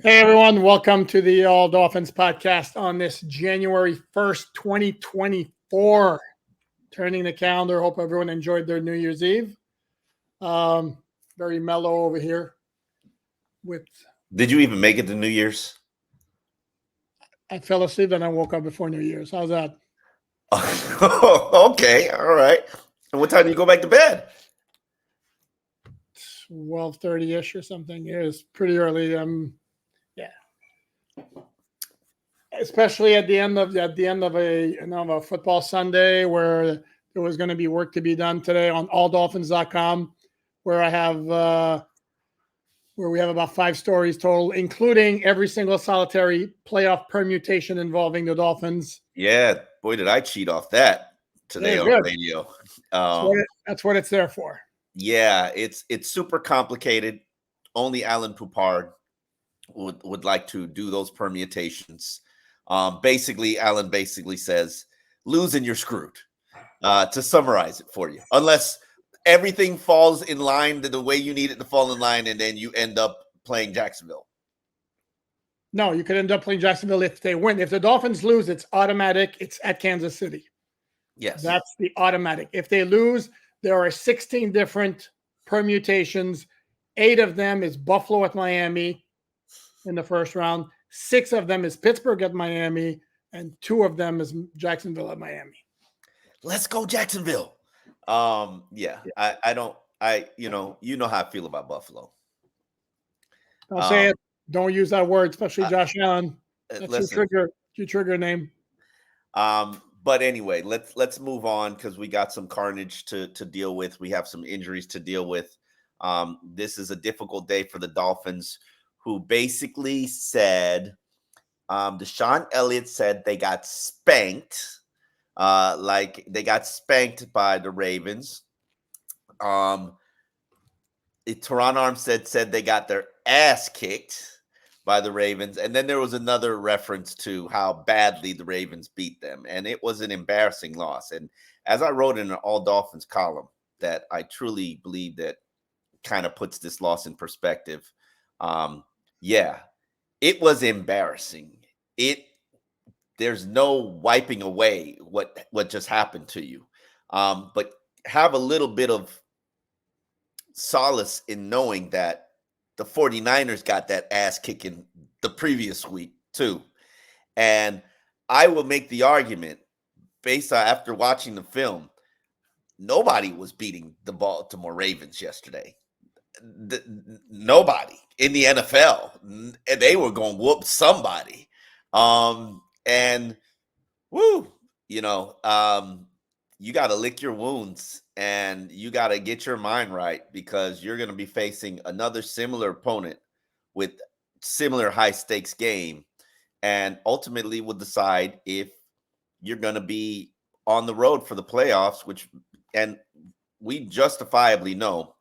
Hey everyone, welcome to the All Dolphins podcast on this January 1st, 2024. Turning the calendar. Hope everyone enjoyed their New Year's Eve. Very mellow over here. Did you even make it to New Year's? I fell asleep and I woke up before New Year's. How's that? Okay, all right. And what time do you go back to bed? 12:30-ish or something. It was pretty early. Yeah. Especially at the end of a football Sunday where there was going to be work to be done today on alldolphins.com, where we have about 5 stories total, including every single solitary playoff permutation involving the Dolphins. Yeah, boy, did I cheat off that today on the radio. That's what it's there for. Yeah, it's super complicated. Only Alan Poupard would like to do those permutations. Basically, Alan says, lose and you're screwed, to summarize it for you. Unless everything falls in line the way you need it to fall in line, and then you end up playing Jacksonville. No, you could end up playing Jacksonville if they win. If the Dolphins lose, it's automatic. It's at Kansas City. Yes. That's the automatic. If they lose, there are 16 different permutations. 8 of them is Buffalo at Miami in the first round. 6 of them is Pittsburgh at Miami, and 2 of them is Jacksonville at Miami. Let's go Jacksonville. Yeah. You know how I feel about Buffalo. Don't say it. Don't use that word, especially Josh Allen. That's your trigger name. But anyway, let's move on because we got some carnage to deal with. We have some injuries to deal with. This is a difficult day for the Dolphins, who basically said, Deshaun Elliott said they got spanked. Like they got spanked by the Ravens. Teron Armstead said they got their ass kicked by the Ravens. And then there was another reference to how badly the Ravens beat them. And it was an embarrassing loss. And as I wrote in an All Dolphins column, that I truly believe that kind of puts this loss in perspective. Yeah, it was embarrassing. There's no wiping away what just happened to you. But have a little bit of solace in knowing that the 49ers got that ass kicking the previous week too. And I will make the argument based on after watching the film, nobody was beating the Baltimore Ravens yesterday. Nobody in the NFL. And they were going to whoop somebody. And woo, you got to lick your wounds and you got to get your mind right, because you're going to be facing another similar opponent with similar high stakes game, and ultimately will decide if you're going to be on the road for the playoffs, and we justifiably know,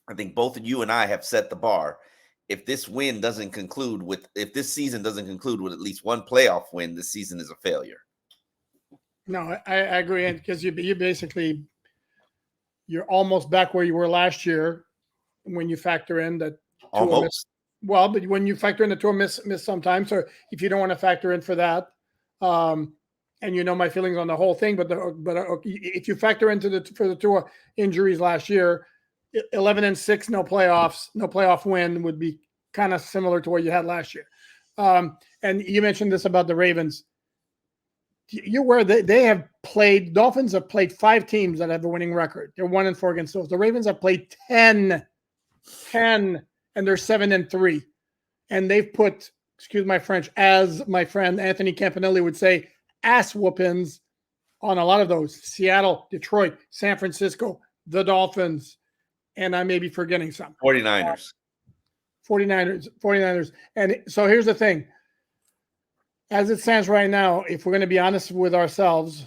I think both of you and I have set the bar. If this season doesn't conclude with at least one playoff win, this season is a failure. No, I agree, because you're almost back where you were last year when you factor in that almost. Well, but when you factor in the Tua miss sometimes, or if you don't want to factor in for that, and my feelings on the whole thing, but if you factor into for the Tua injuries last year, 11-6, no playoff win would be kind of similar to what you had last year. And you mentioned this about the Ravens. You're aware Dolphins have played 5 teams that have a winning record. They're 1-4 against those. The Ravens have played 10, and they're 7-3. And they've put, excuse my French, as my friend Anthony Campanelli would say, ass whoopings on a lot of those. Seattle, Detroit, San Francisco, the Dolphins, and I may be forgetting some. 49ers. And so here's the thing. As it stands right now, if we're going to be honest with ourselves,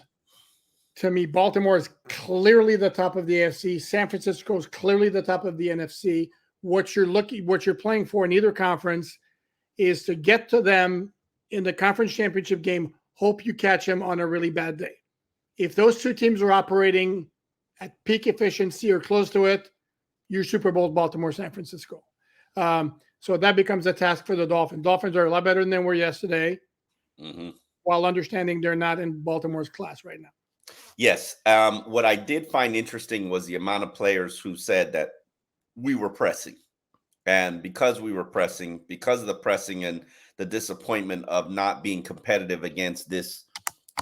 to me, Baltimore is clearly the top of the AFC. San Francisco is clearly the top of the NFC. What you're playing for in either conference is to get to them in the conference championship game. Hope you catch them on a really bad day. If those 2 teams are operating at peak efficiency or close to it, you're Super Bowl Baltimore, San Francisco. So that becomes a task for the Dolphins. Dolphins are a lot better than they were yesterday, while understanding they're not in Baltimore's class right now. Yes. What I did find interesting was the amount of players who said that we were pressing. And because we were pressing, because of the pressing and the disappointment of not being competitive against this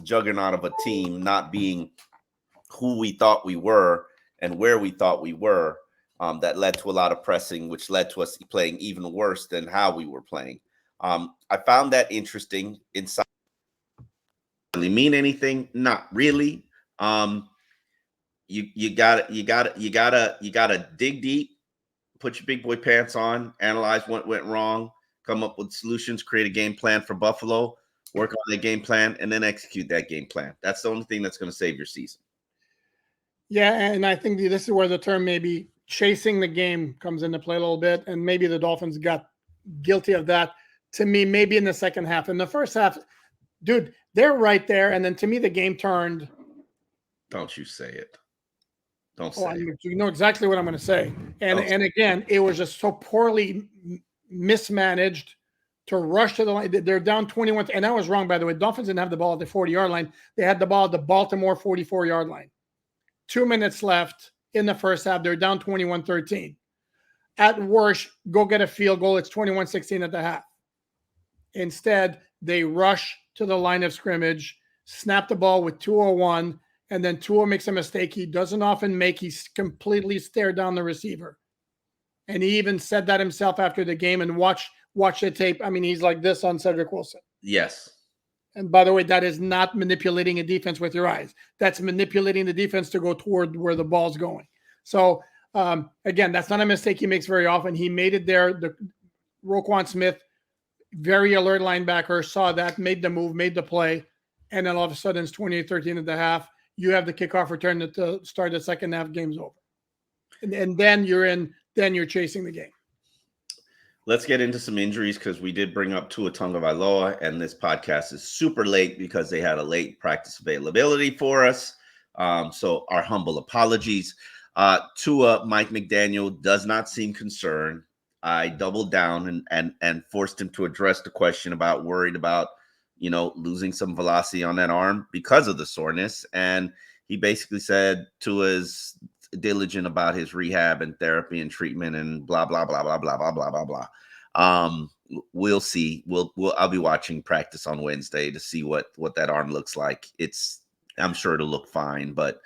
juggernaut of a team, not being who we thought we were and where we thought we were, that led to a lot of pressing, which led to us playing even worse than how we were playing. I found that interesting. Inside, really mean anything? Not really. You gotta dig deep, put your big boy pants on, analyze what went wrong, come up with solutions, create a game plan for Buffalo, work on the game plan, and then execute that game plan. That's the only thing that's going to save your season. Yeah, and I think this is where the term maybe chasing the game comes into play a little bit, and maybe the Dolphins got guilty of that. To me, maybe in the second half. In the first half, dude, they're right there, and then to me, the game turned. Don't you say it. Don't say it. You know exactly what I'm going to say. And again, it was just so poorly mismanaged to rush to the line. They're down 21. And I was wrong, by the way. Dolphins didn't have the ball at the 40-yard line. They had the ball at the Baltimore 44-yard line. 2 minutes left in the first half. They're down 21-13. At worst, go get a field goal. It's 21-16 at the half. Instead, they rush to the line of scrimmage, snap the ball with 2:01, and then Tua makes a mistake he doesn't often make. He's completely stared down the receiver. And he even said that himself after the game, and watch the tape. I mean, he's like this on Cedric Wilson. Yes. And by the way, that is not manipulating a defense with your eyes. That's manipulating the defense to go toward where the ball's going. So, again, that's not a mistake he makes very often. He made it there. The Roquan Smith, very alert linebacker, saw that, made the move, made the play, and then all of a sudden it's 28-13 at the half. You have the kickoff return at the start of the second half, game's over. And then you're chasing the game. Let's get into some injuries, because we did bring up Tua Tagovailoa, and this podcast is super late because they had a late practice availability for us. So our humble apologies. Tua, Mike McDaniel does not seem concerned. I doubled down and forced him to address the question about worried about, losing some velocity on that arm because of the soreness. And he basically said Tua's diligent about his rehab and therapy and treatment and blah, blah, blah, blah, blah, blah, blah, blah, blah. We'll see. I'll be watching practice on Wednesday to see what that arm looks like. I'm sure it'll look fine, but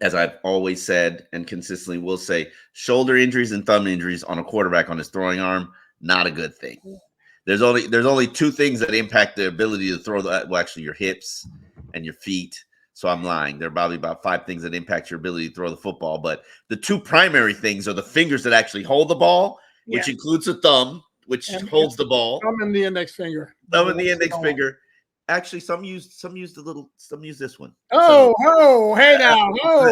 as I've always said and consistently will say, shoulder injuries and thumb injuries on a quarterback on his throwing arm, not a good thing. There's only two things that impact the ability to throw actually your hips and your feet. So I'm lying. There are probably about 5 things that impact your ability to throw the football. But the 2 primary things are the fingers that actually hold the ball, which includes the thumb, which holds the ball. Thumb and the index finger. Thumb and the index finger. Actually, some use this one. Hey now.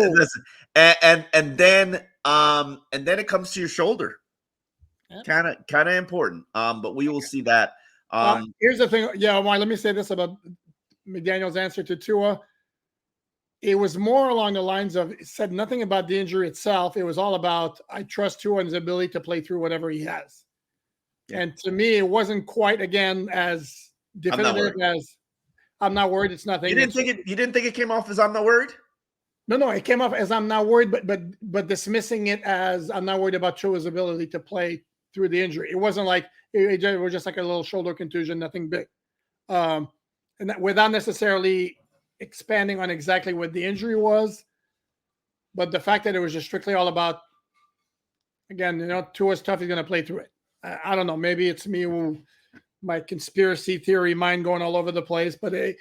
Listen, and then it comes to your shoulder. Kind of important. But we will see that. Here's the thing. Yeah, let me say this about McDaniel's answer to Tua. It was more along the lines of, it said nothing about the injury itself. It was all about, I trust Tua and his ability to play through whatever he has. Yeah. And to me, it wasn't quite, again, as definitive as I'm not worried. It's nothing. You didn't think it came off as I'm not worried? No, it came off as I'm not worried, but dismissing it as I'm not worried about Tua's ability to play through the injury. It wasn't like it was just like a little shoulder contusion, nothing big. And that, without necessarily expanding on exactly what the injury was, but the fact that it was just strictly all about, again, Tua's tough, he's going to play through it. I don't know. Maybe it's me, my conspiracy theory mind going all over the place, but it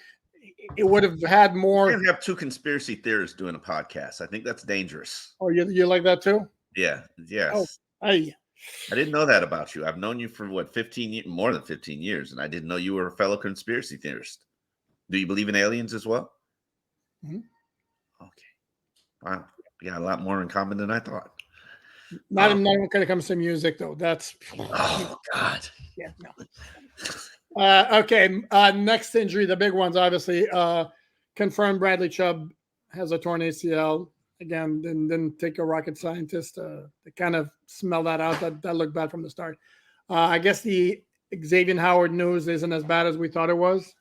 would have had more. You can't have 2 conspiracy theorists doing a podcast. I think that's dangerous. Oh, you like that too? Yeah. Yes. Oh, I didn't know that about you. I've known you for more than 15 years, and I didn't know you were a fellow conspiracy theorist. Do you believe in aliens as well? Mm-hmm. Okay. Wow. We got a lot more in common than I thought. Not when it comes to music, though. That's oh God. Yeah. No. Okay. Next injury, the big ones, obviously. Confirmed Bradley Chubb has a torn ACL. again, didn't take a rocket scientist to kind of smell that out. That looked bad from the start. I guess the Xavien Howard news isn't as bad as we thought it was.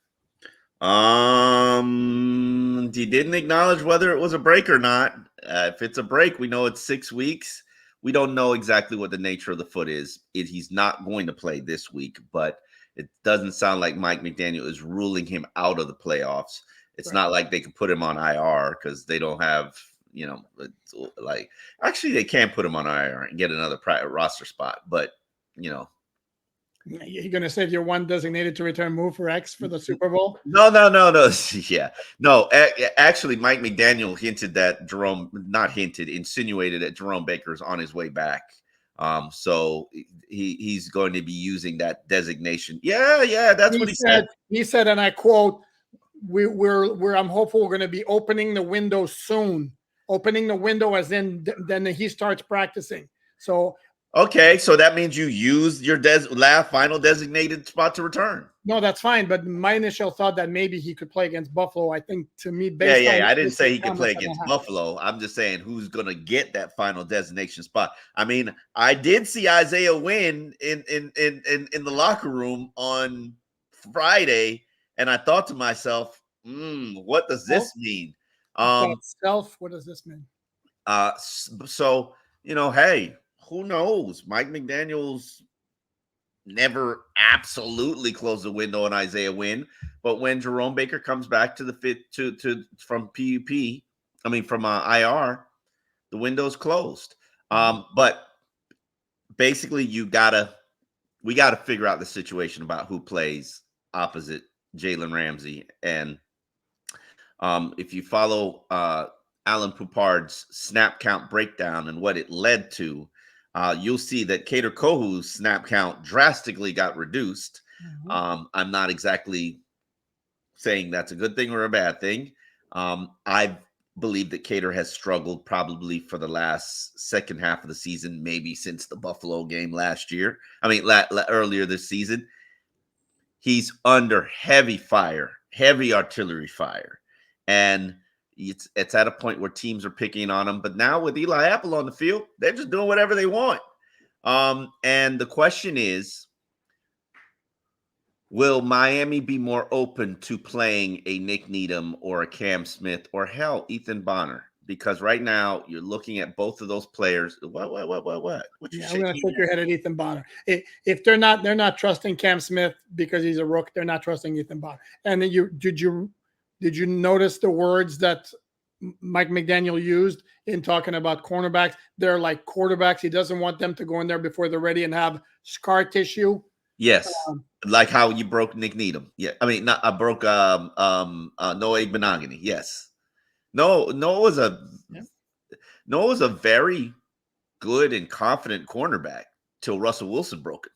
He didn't acknowledge whether it was a break or not. If it's a break, we know it's 6 weeks. We don't know exactly what the nature of the foot is. He's not going to play this week, but it doesn't sound like Mike McDaniel is ruling him out of the playoffs. It's Right. not like they can put him on IR because they don't have, like, actually they can put him on IR and get another roster spot, but You're going to save your one designated to return move for X for the Super Bowl? No. Yeah. No, actually, Mike McDaniel insinuated that Jerome Baker's on his way back. So he's going to be using that designation. Yeah, that's what he said. He said, and I quote, I'm hopeful we're going to be opening the window soon. Opening the window as in then he starts practicing. So okay, so that means you used your final designated spot to return. No, that's fine. But my initial thought that maybe he could play against Buffalo, I think to me, I didn't say he could play against Buffalo. I'm just saying who's going to get that final designation spot. I mean, I did see Isaiah Wynn in the locker room on Friday, and I thought to myself, what does this mean? What does this mean? So hey, who knows? Mike McDaniel's never absolutely closed the window on Isaiah Wynn, but when Jerome Baker comes back to the from IR, the window's closed. But basically, we got to figure out the situation about who plays opposite Jalen Ramsey, and if you follow Alan Poupard's snap count breakdown and what it led to, you'll see that Kader Kohu's snap count drastically got reduced. I'm not exactly saying that's a good thing or a bad thing. I believe that Kader has struggled probably for the last second half of the season, maybe since the Buffalo game last year. I mean, earlier this season. He's under heavy artillery fire. And it's at a point where teams are picking on him. But now with Eli Apple on the field, they're just doing whatever they want. And the question is, will Miami be more open to playing a Nick Needham or a Cam Smith or hell, Ethan Bonner? Because right now you're looking at both of those players. What? I'm going to shake your head at Ethan Bonner. If they're not trusting Cam Smith because he's a rook, they're not trusting Ethan Bonner. And then did you notice the words that Mike McDaniel used in talking about cornerbacks? They're like quarterbacks. He doesn't want them to go in there before they're ready and have scar tissue. Yes. Like how you broke Nick Needham. Yeah. I mean, I broke Noah Benogany. Yes. Noah was a very good and confident cornerback till Russell Wilson broke it.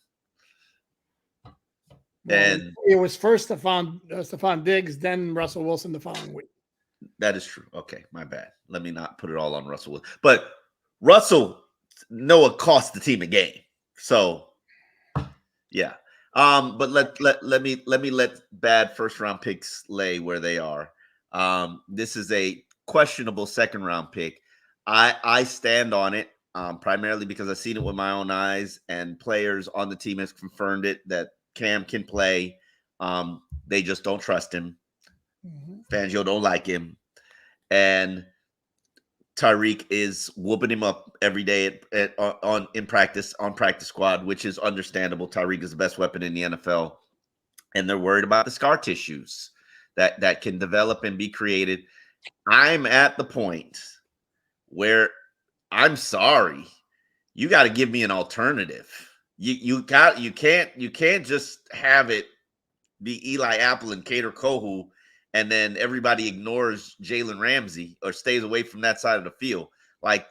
And it was first Stephon Diggs, then Russell Wilson the following week. That is true. Okay, my bad. Let me not put it all on Russell Wilson. But Noah cost the team a game. So yeah. But let me let bad first round picks lay where they are. This is a questionable second round pick. I stand on it primarily because I've seen it with my own eyes, and players on the team has confirmed it that Cam can play. They just don't trust him. Fangio don't like him, and Tyreek is whooping him up every day in practice on practice squad, which is understandable. Tyreek is the best weapon in the NFL, and they're worried about the scar tissues that can develop and be created. I'm at the point where I'm sorry, you got to give me an alternative. You can't just have it be Eli Apple and Kader Kohu, and then everybody ignores Jalen Ramsey or stays away from that side of the field. Like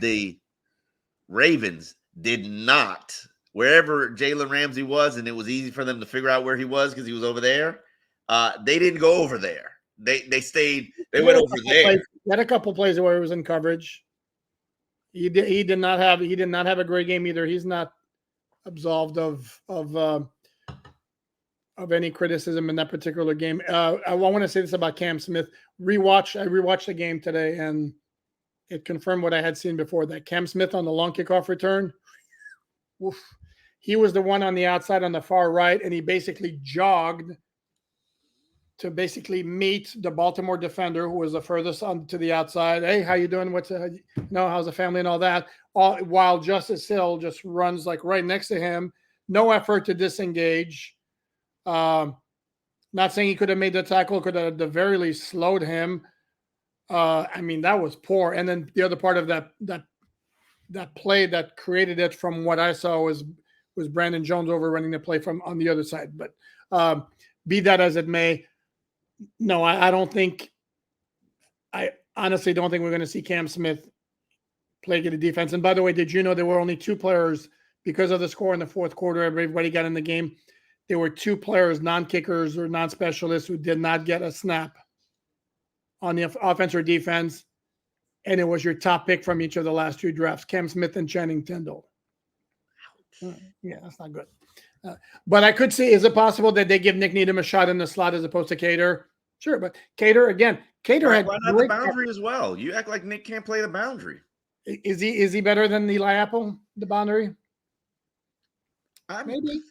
the Ravens did not, wherever Jalen Ramsey was, and it was easy for them to figure out where he was because he was over there. They didn't go over there. They stayed. They went over there. He had a couple plays where he was in coverage. He did not have a great game either. He's not absolved of any criticism in that particular game. I want to say this about Cam Smith. I rewatched the game today, and it confirmed what I had seen before, that Cam Smith on the long kickoff return, oof, he was the one on the outside on the far right, and he basically jogged to basically meet the Baltimore defender who was the furthest on to the outside. Hey, how you doing? How's the family and all that? All while Justice Hill just runs like right next to him. No effort to disengage. Not saying he could have made the tackle, could have at the very least slowed him. I mean, that was poor. And then the other part of that play that created it, from what I saw, was Brandon Jones overrunning the play from on the other side. But be that as it may, no, I don't think. I honestly don't think we're going to see Cam Smith play good defense. And by the way, did you know there were only 2 players because of the score in the fourth quarter? Everybody got in the game. There were 2 players, non-kickers or non-specialists, who did not get a snap on the offense or defense, and it was your top pick from each of the last 2 drafts, Cam Smith and Channing Tindall. Yeah, that's not good. But I could see, is it possible that they give Nick Needham a shot in the slot as opposed to Cater? Sure, but Cater had why not the boundary as well? You act like Nick can't play the boundary. Is he better than Eli Apple, the boundary?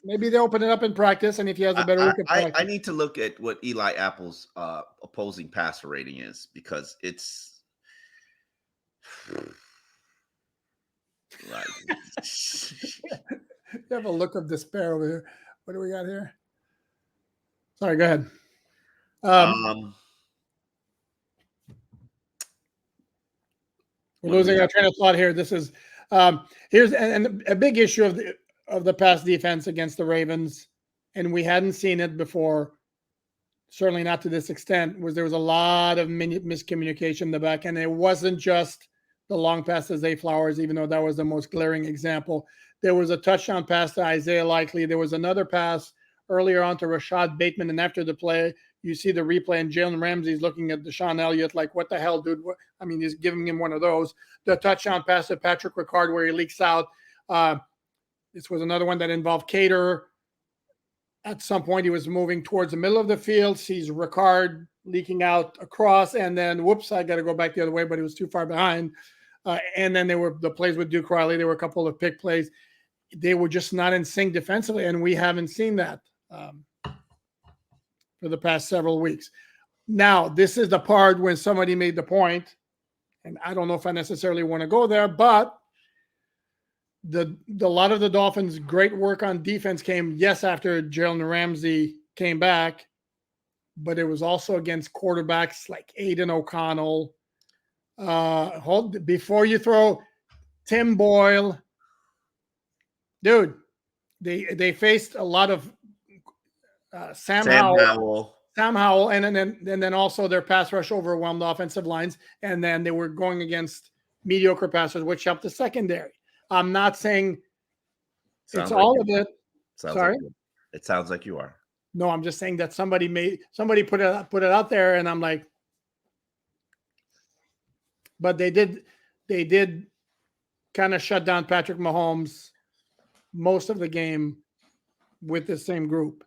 Maybe they open it up in practice, and if he has a better week of practice. I need to look at what Eli Apple's opposing passer rating is, because it's like you have a look of despair over here. What do we got here? Sorry, go ahead. We're losing our train of thought here. This is here's a big issue of the pass defense against the Ravens, and we hadn't seen it before. Certainly not to this extent. There was a lot of miscommunication in the back, and it wasn't just the long pass to Zay Flowers, even though that was the most glaring example. There was a touchdown pass to Isaiah Likely. There was another pass earlier on to Rashad Bateman, and after the play, you see the replay, and Jalen Ramsey's looking at Deshaun Elliott like, what the hell, dude? I mean, he's giving him one of those. The touchdown pass to Patrick Ricard where he leaks out. This was another one that involved Cater. At some point, he was moving towards the middle of the field, sees Ricard leaking out across, and then, whoops, I got to go back the other way, but he was too far behind. And then there were the plays with Duke Riley. There were a couple of pick plays. They were just not in sync defensively, and we haven't seen that for the past several weeks. Now, this is the part when somebody made the point, and I don't know if I necessarily want to go there, but the lot of the Dolphins' great work on defense came, yes, after Jalen Ramsey came back, but it was also against quarterbacks like Aiden O'Connell. Before you throw Tim Boyle, dude, they faced a lot of Sam Howell, and then also their pass rush overwhelmed the offensive lines, and then they were going against mediocre passers, which helped the secondary. I'm not saying it's all of it. Sorry, it sounds like you are. No, I'm just saying that somebody put it out there, and I'm like, but they did kind of shut down Patrick Mahomes most of the game with the same group.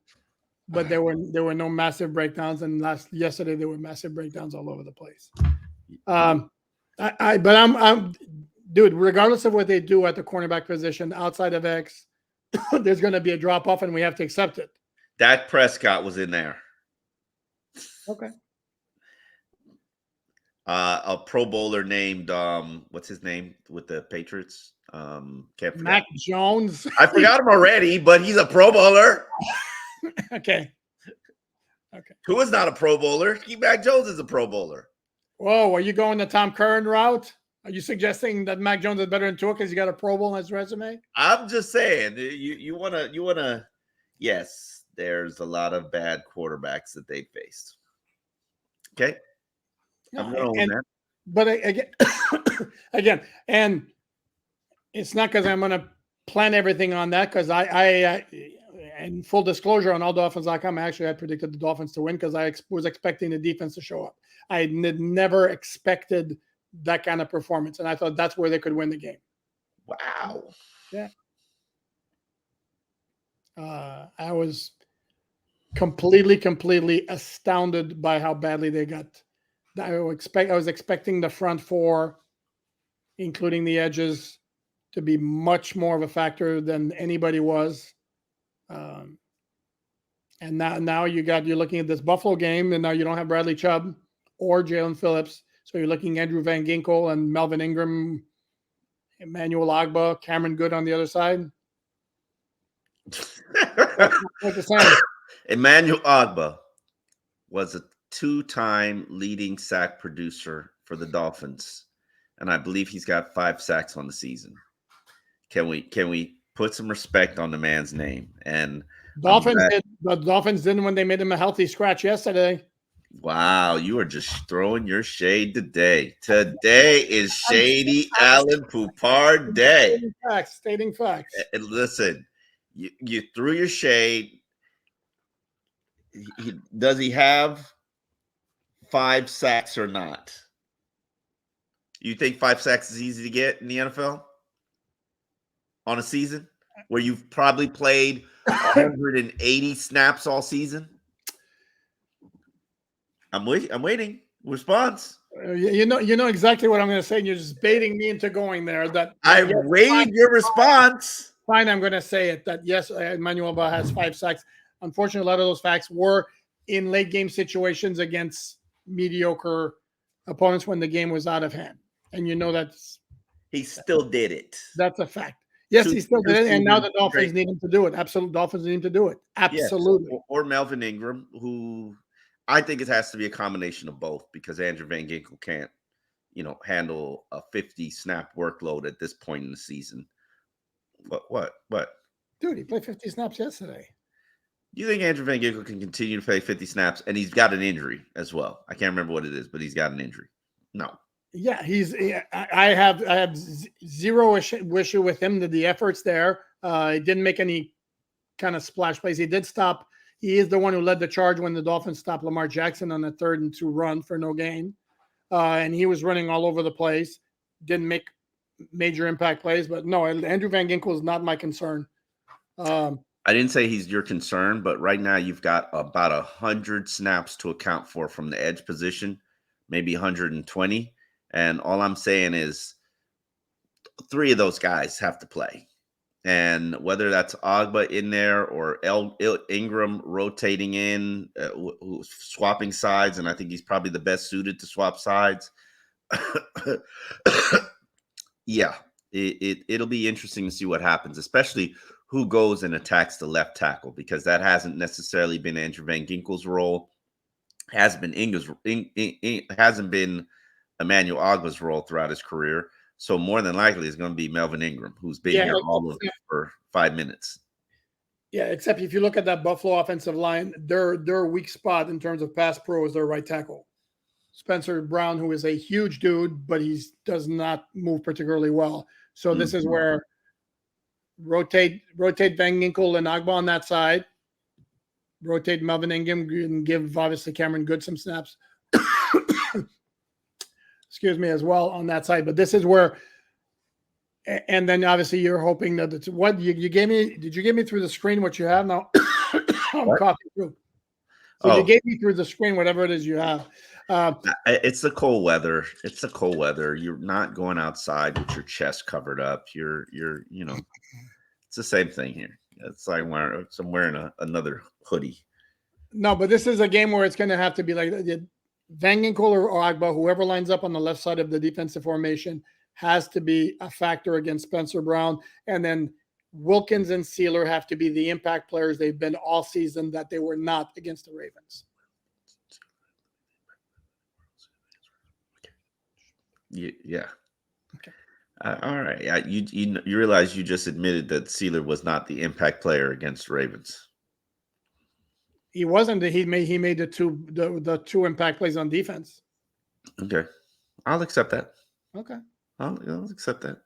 But there were no massive breakdowns, and yesterday there were massive breakdowns all over the place. Dude, regardless of what they do at the cornerback position outside of X, there's going to be a drop off, and we have to accept it. Dak Prescott was in there. Okay. A Pro Bowler named what's his name with the Patriots? Can't forget. Mac Jones. I forgot him already, but he's a Pro Bowler. Okay. Who is not a Pro Bowler? Mac Jones is a Pro Bowler. Whoa, are you going the Tom Curran route? Are you suggesting that Mac Jones is better than Tua because he got a Pro Bowl on his resume? I'm just saying, you wanna. Yes, there's a lot of bad quarterbacks that they faced. Okay, I'm going to own that. But again, and it's not because I'm going to plan everything on that, because I and full disclosure on alldolphins.com, I actually had predicted the Dolphins to win because I was expecting the defense to show up. I had never expected that kind of performance, and I thought that's where they could win the game. Wow. Yeah. I was completely astounded by how badly they got. I was expecting the front four including the edges, to be much more of a factor than anybody was. And now you're looking at this Buffalo game, and now you don't have Bradley Chubb or Jalen Phillips. So you're looking Andrew Van Ginkel and Melvin Ingram, Emmanuel Agba, Cameron Good on the other side. What the same. Emmanuel Agba was a 2-time leading sack producer for the Dolphins, and I believe he's got 5 sacks on the season. Can we put some respect on the man's name? And the Dolphins didn't when they made him a healthy scratch yesterday. Wow, you are just throwing your shade today. Today is Shady Allen Poupard Day. Stating facts. And listen, you threw your shade. Does he have 5 sacks or not? You think 5 sacks is easy to get in the NFL on a season where you've probably played 180 snaps all season? I'm waiting. Response. You know exactly what I'm going to say. And you're just baiting me into going there. I waited your response. Fine, I'm going to say it. That yes, Emmanuel Agba has 5 sacks. Unfortunately, a lot of those facts were in late game situations against mediocre opponents when the game was out of hand. And he still did it. That's a fact. Yes, he still did it. And now the Dolphins need him to do it. Absolutely. Dolphins need him to do it. Absolutely. Yes. Or Melvin Ingram, who I think it has to be a combination of both, because Andrew Van Ginkel can't, handle a 50 snap workload at this point in the season. What? Dude, he played 50 snaps yesterday. You think Andrew Van Ginkel can continue to play 50 snaps, and he's got an injury as well? I can't remember what it is, but he's got an injury. No. Yeah, I have zero issue with him. The efforts there. He didn't make any kind of splash plays. He did stop. He is the one who led the charge when the Dolphins stopped Lamar Jackson on a 3rd and 2 run for no gain. And he was running all over the place. Didn't make major impact plays, but no, Andrew Van Ginkel is not my concern. I didn't say he's your concern, but right now you've got about 100 snaps to account for from the edge position, maybe 120. And all I'm saying is 3 of those guys have to play. And whether that's Agba in there or Ingram rotating in, swapping sides, and I think he's probably the best suited to swap sides. Yeah, it'll be interesting to see what happens, especially who goes and attacks the left tackle, because that hasn't necessarily been Andrew Van Ginkel's role. Hasn't been Emmanuel Agba's role throughout his career. So more than likely, it's going to be Melvin Ingram, who's been here all of it for 5 minutes. Yeah, except if you look at that Buffalo offensive line, their weak spot in terms of pass pro is their right tackle. Spencer Brown, who is a huge dude, but he does not move particularly well. So this is where rotate Van Ginkel and Agba on that side. Rotate Melvin Ingram and give obviously Cameron Good some snaps. Excuse me, as well on that side. But this is where, and then obviously you're hoping that it's what you gave me. Did you give me through the screen what you have now? I'm coughing through. So you gave me through the screen whatever it is you have. It's the cold weather. It's the cold weather. You're not going outside with your chest covered up. You're it's the same thing here. It's like I'm wearing another hoodie. No, but this is a game where it's going to have to be like Van Ginkel or Agba, whoever lines up on the left side of the defensive formation, has to be a factor against Spencer Brown. And then Wilkins and Sealer have to be the impact players they've been all season that they were not against the Ravens. Yeah. Okay. All right. You realize you just admitted that Sealer was not the impact player against Ravens. He wasn't. He made the 2 impact plays on defense. Okay, I'll accept that. Okay, I'll accept that.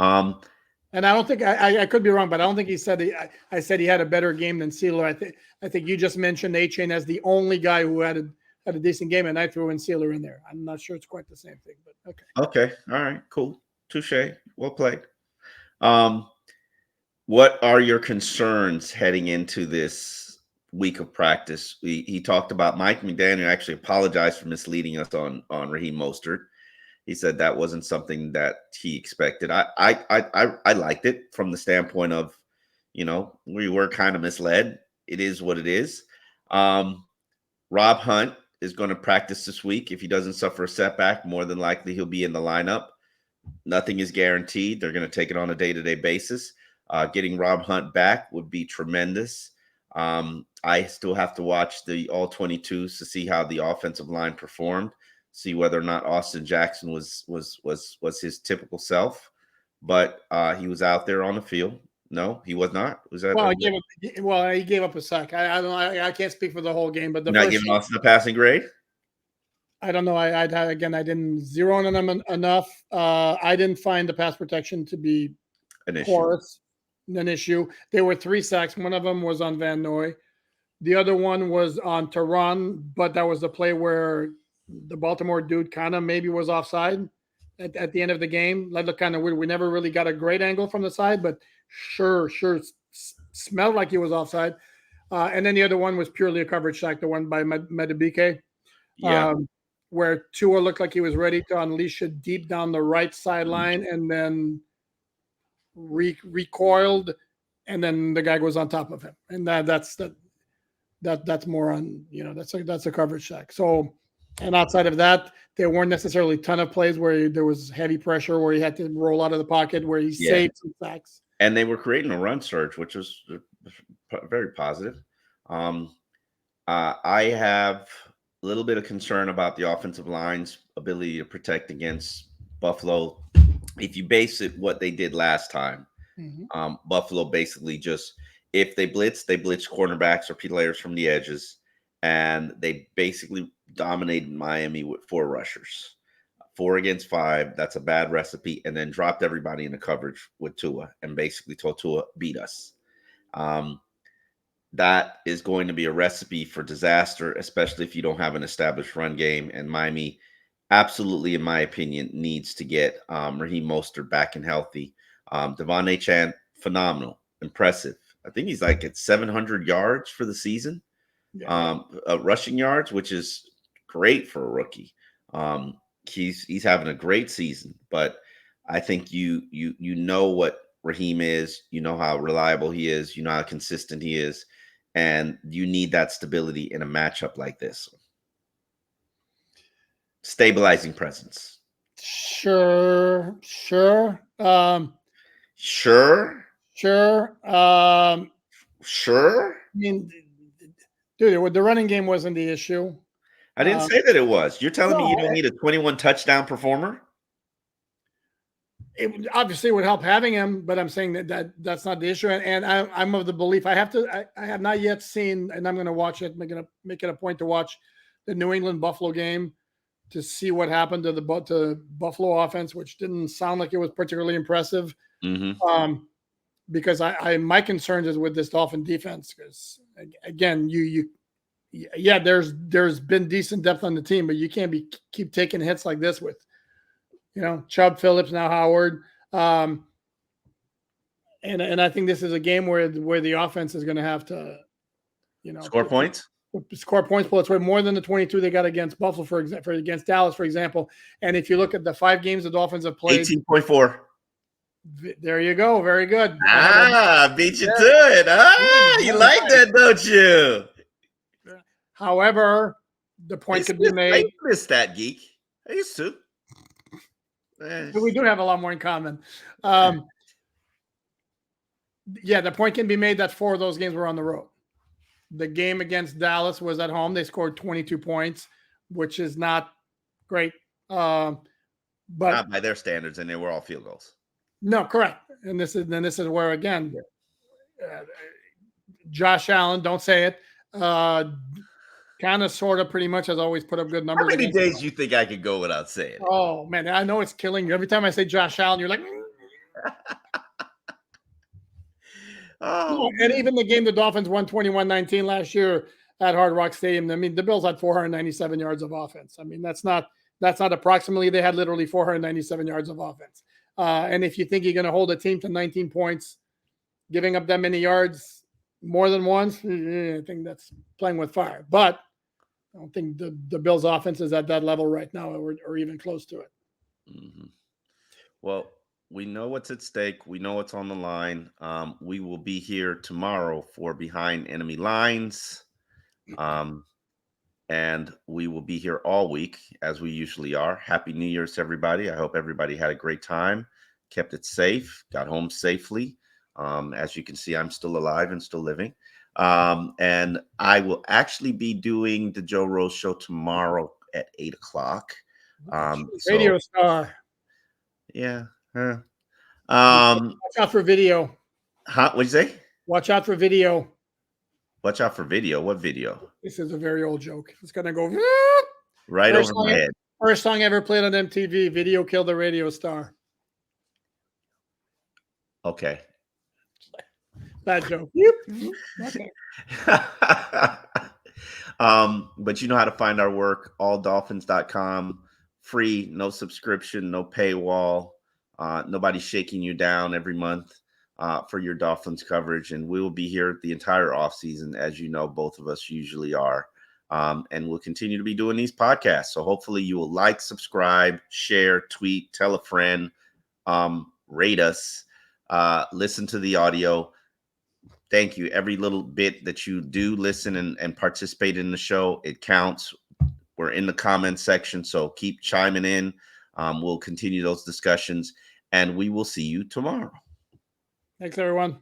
And I don't think I could be wrong, but I don't think he said I said he had a better game than Sealer. I think you just mentioned A-Chain as the only guy who had a decent game, and I threw in Sealer in there. I'm not sure it's quite the same thing, but okay. Okay, all right, cool, touche, well played. What are your concerns heading into this week of practice? He talked about Mike McDaniel actually apologized for misleading us on Raheem Mostert. He said that wasn't something that he expected. I liked it from the standpoint of, we were kind of misled. It is what it is. Rob Hunt is going to practice this week. If he doesn't suffer a setback, more than likely he'll be in the lineup. Nothing is guaranteed. They're going to take it on a day-to-day basis. Getting Rob Hunt back would be tremendous. I still have to watch the all 22s to see how the offensive line performed, see whether or not Austin Jackson was his typical self. But he was out there on the field. No, he was not. Was that? He gave up a sack. I don't know. I can't speak for the whole game, but not giving Austin the passing grade. I don't know. I didn't zero on them enough. I didn't find the pass protection to be an issue. There were 3 sacks. One of them was on Van Noy. The other one was on Tehran, but that was the play where the Baltimore dude kind of maybe was offside at the end of the game. That looked kind of weird. We never really got a great angle from the side, but sure smelled like he was offside. And then the other one was purely a coverage sack, the one by Medibike. Yeah. Where Tua looked like he was ready to unleash it deep down the right sideline and then recoiled, and then the guy goes on top of him. And that's more on, that's a coverage sack. So, and outside of that, there weren't necessarily a ton of plays where there was heavy pressure, where he had to roll out of the pocket, where he saved some sacks. And they were creating a run surge, which was very positive. I have a little bit of concern about the offensive line's ability to protect against Buffalo. If you base it what they did last time, Buffalo basically just, if they blitzed cornerbacks or players from the edges, and they basically dominated Miami with 4 rushers. 4 against 5, that's a bad recipe, and then dropped everybody in the coverage with Tua and basically told Tua, beat us. That is going to be a recipe for disaster, especially if you don't have an established run game. And Miami absolutely, in my opinion, needs to get Raheem Mostert back and healthy. Devon Achane, phenomenal, impressive. I think he's like at 700 yards for the season, rushing yards, which is great for a rookie. He's having a great season, but I think you know what Raheem is, you know how reliable he is, you know how consistent he is, and you need that stability in a matchup like this. Stabilizing presence. Sure. Sure. I mean, dude, the running game wasn't the issue. I didn't say that it was. You're telling me you don't need a 21 touchdown performer? It obviously would help having him, but I'm saying that's not the issue. And I'm of the belief I have not yet seen, and I'm going to watch it. I'm going to make it a point to watch the New England Buffalo game to see what happened to the Buffalo offense, which didn't sound like it was particularly impressive. Because my concerns is with this Dolphin defense, because again, there's been decent depth on the team, but you can't keep taking hits like this with, Chubb, Phillips, now Howard. And I think this is a game where the offense is going to have to, score points, pull its way more than the 22 they got against Buffalo, against Dallas, for example. And if you look at the 5 games the Dolphins have played, 18.4. There you go. Very good. Beat you to it. You like that, don't you? However, the point could be made. I missed that, geek. I used to. We do have a lot more in common. The point can be made that 4 of those games were on the road. The game against Dallas was at home. They scored 22 points, which is not great. But not by their standards, and they were all field goals. No, correct. And this is where, again, Josh Allen, don't say it, kind of, sort of, pretty much has always put up good numbers. How many days do you think I could go without saying it? Oh, man, I know it's killing you. Every time I say Josh Allen, you're like, oh. And even the game the Dolphins won 21-19 last year at Hard Rock Stadium, I mean, the Bills had 497 yards of offense. I mean, that's not approximately. They had literally 497 yards of offense. And if you think you're going to hold a team to 19 points, giving up that many yards more than once, I think that's playing with fire. But I don't think the Bills' offense is at that level right now, or even close to it. Mhm. Well, we know what's at stake. We know what's on the line. We will be here tomorrow for Behind Enemy Lines. Um, and we will be here all week as we usually are. Happy New Year's to everybody. I hope everybody had a great time, kept it safe, got home safely. As you can see, I'm still alive and still living. And I will actually be doing the Joe Rose show tomorrow at 8 o'clock. So Radio star. yeah. Huh. Watch out for video. What'd you say? Watch out for video. Watch out for video. What video? This is a very old joke. It's gonna go. Right First over song, my head. first song ever played on MTV. Video killed the radio star. Okay. Bad joke. Okay. But you know how to find our work, alldolphins.com. Free, no subscription, no paywall. Nobody's shaking you down every month for your Dolphins coverage. And we will be here the entire offseason, as you know, both of us usually are. And we'll continue to be doing these podcasts. So hopefully you will like, subscribe, share, tweet, tell a friend, rate us, listen to the audio. Thank you. Every little bit that you do listen and participate in the show, it counts. We're in the comment section, so keep chiming in. We'll continue those discussions, and we will see you tomorrow. Thanks, everyone.